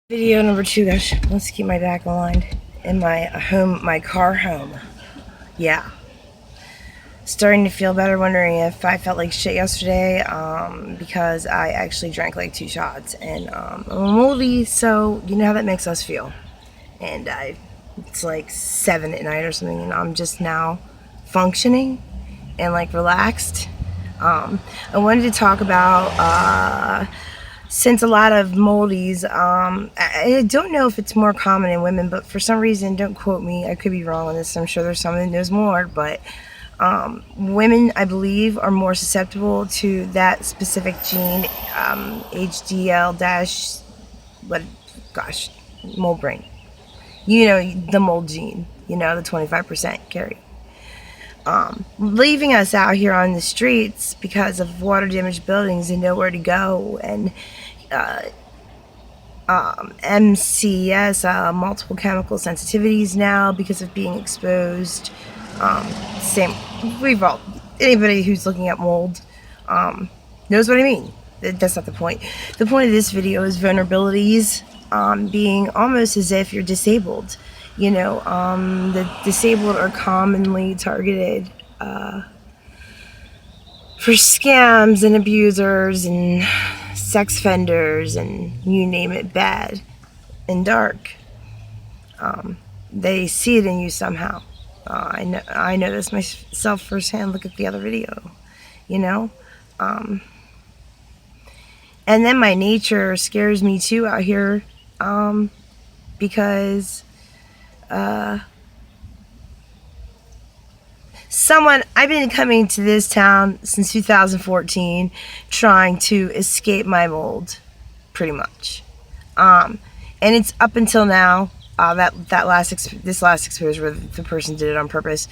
Video number 2, guys. Let's keep my back aligned in my car home. Yeah. Starting to feel better, wondering if I felt like shit yesterday, because I actually drank like 2 shots, and I'm moldy, so you know how that makes us feel. And it's like 7 at night or something, and I'm just now functioning and like relaxed. I wanted to talk about, since a lot of moldies, I don't know if it's more common in women, but for some reason, don't quote me, I could be wrong on this, I'm sure there's someone that knows more, but women, I believe, are more susceptible to that specific gene, HDL dash, mold brain. You know, the mold gene, the 25% carry. Leaving us out here on the streets because of water damaged buildings and nowhere to go, and MCS, multiple chemical sensitivities now because of being exposed. Same, anybody who's looking at mold knows what I mean. That's not the point. The point of this video is vulnerabilities, being almost as if you're disabled. The disabled are commonly targeted for scams and abusers and sex offenders and you name it, bad and dark. They see it in you somehow. I know this myself firsthand. Look at the other video, and then my nature scares me too out here, because I've been coming to this town since 2014 trying to escape my mold, pretty much. And it's up until now, this last experience where the person did it on purpose,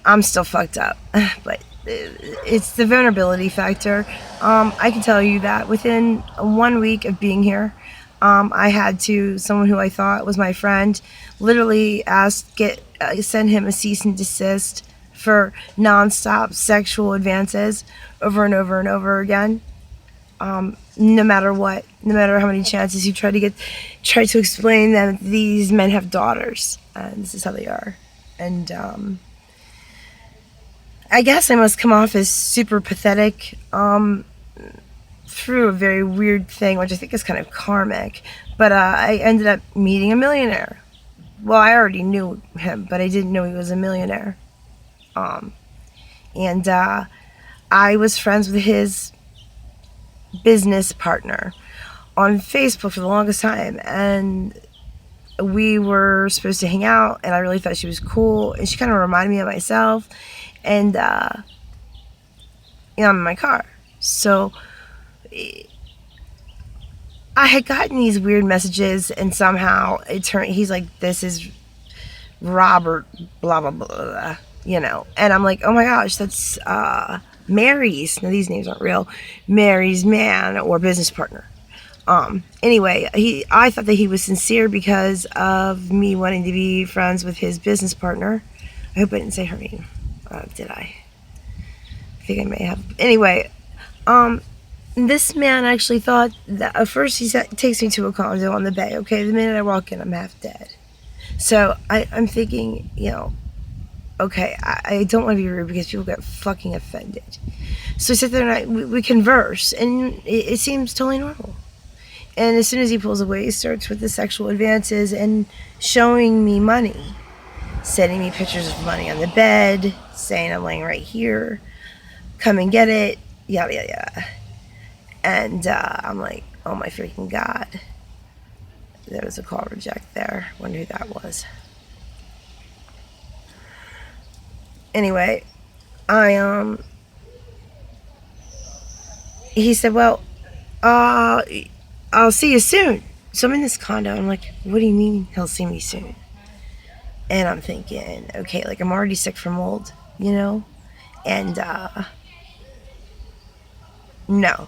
I'm still fucked up. But it's the vulnerability factor. I can tell you that within 1 week of being here, I had someone who I thought was my friend, literally send him a cease and desist for nonstop sexual advances over and over and over again. No matter what, no matter how many chances you try to explain that these men have daughters, and this is how they are. And I guess I must come off as super pathetic, through a very weird thing, which I think is kind of karmic. But I ended up meeting a millionaire. Well, I already knew him, but I didn't know he was a millionaire. And I was friends with his business partner on Facebook for the longest time, and we were supposed to hang out, and I really thought she was cool, and she kind of reminded me of myself, and I'm in my car, so I had gotten these weird messages, and somehow he's like, this is Robert blah blah blah, blah, and I'm like, oh my gosh, that's Mary's, now these names aren't real, Mary's man or business partner. Anyway, I thought that he was sincere because of me wanting to be friends with his business partner. I hope I didn't say her name. Did I? I think I may have. Anyway, this man actually thought that at first he takes me to a condo on the bay. Okay, the minute I walk in, I'm half dead. So I'm thinking, okay, I don't want to be rude because people get fucking offended. So I sit there and we converse, and it seems totally normal. And as soon as he pulls away, he starts with the sexual advances and showing me money, sending me pictures of money on the bed, saying I'm laying right here, come and get it, yada yada yada. And I'm like, oh my freaking god. There was a call reject there. Wonder who that was. Anyway, he said, well, I'll see you soon. So I'm in this condo. I'm like, what do you mean he'll see me soon? And I'm thinking, okay, like I'm already sick from mold, and no.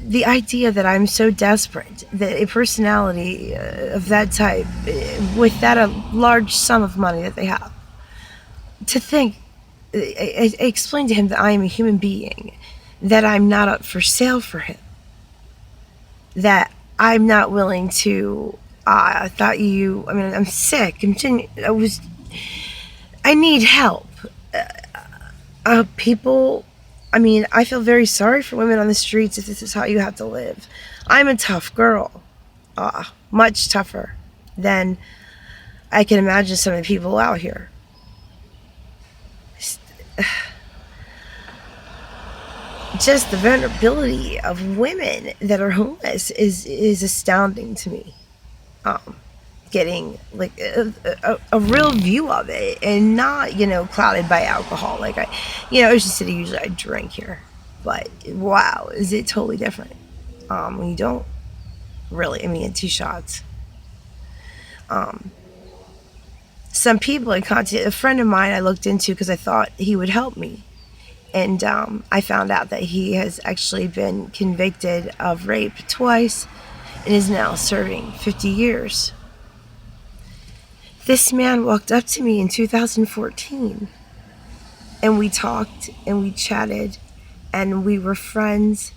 The idea that I'm so desperate, that a personality of that type, with that a large sum of money that they have, to think, I explained to him that I am a human being, that I'm not up for sale for him, that I'm not willing to. I thought you. I mean, I'm sick. I need help. People. I mean, I feel very sorry for women on the streets if this is how you have to live. I'm a tough girl. Much tougher than I can imagine some of the people out here. Just the vulnerability of women that are homeless is astounding to me. Um, Getting like a real view of it, and not clouded by alcohol. Like Ocean City, usually I drink here, but wow, is it totally different when you don't really. I mean, 2 shots. Um, some people I contacted, a friend of mine I looked into because I thought he would help me. And I found out that he has actually been convicted of rape twice and is now serving 50 years. This man walked up to me in 2014 and we talked and we chatted and we were friends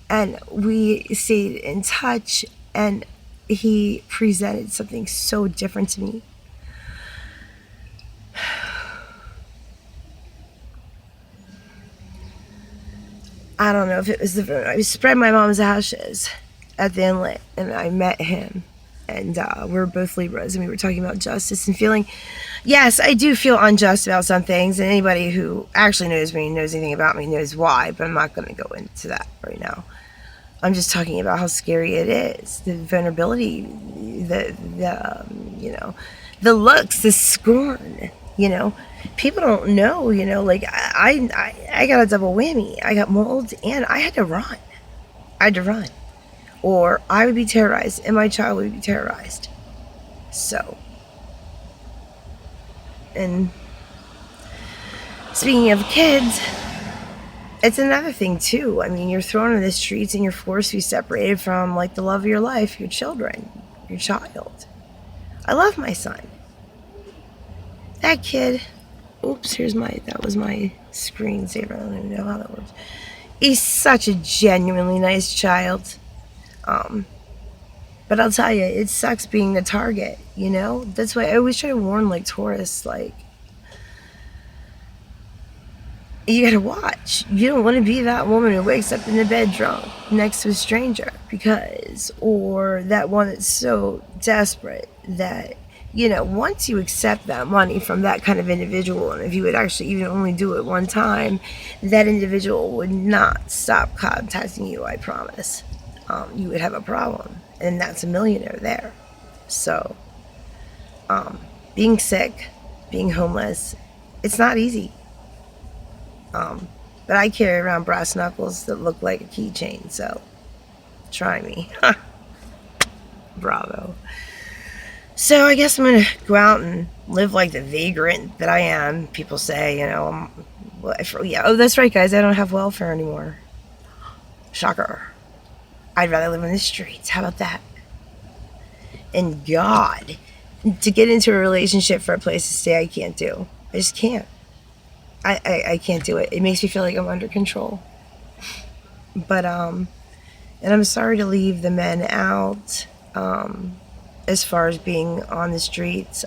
and we stayed in touch, and he presented something so different to me. I don't know if it was I spread my mom's ashes at the inlet, and I met him, and we were both Libras, and we were talking about justice and feeling. Yes, I do feel unjust about some things, and anybody who actually knows me, knows anything about me, knows why. But I'm not going to go into that right now. I'm just talking about how scary it is, the vulnerability, the looks, the scorn. People don't know. Like I got a double whammy. I got mold, and I had to run. Or I would be terrorized, and my child would be terrorized. So, and speaking of kids, it's another thing too. I mean, you're thrown in the streets and you're forced to be separated from like the love of your life, your children, your child. I love my son. That kid. Oops, that was my screensaver. I don't even know how that works. He's such a genuinely nice child. But I'll tell you, it sucks being the target, That's why I always try to warn like tourists, like, you gotta watch. You don't want to be that woman who wakes up in the bed drunk next to a stranger or that one that's so desperate that, once you accept that money from that kind of individual, and if you would actually even only do it one time, that individual would not stop contacting you, I promise. You would have a problem, and that's a millionaire there. So, being sick, being homeless, it's not easy. But I carry around brass knuckles that look like a keychain, so try me. Bravo. So I guess I'm going to go out and live like the vagrant that I am. People say, oh, that's right, guys, I don't have welfare anymore. Shocker. I'd rather live on the streets. How about that? And God, to get into a relationship for a place to stay, I can't do. I just can't. I can't do it. It makes me feel like I'm under control. But and I'm sorry to leave the men out as far as being on the streets.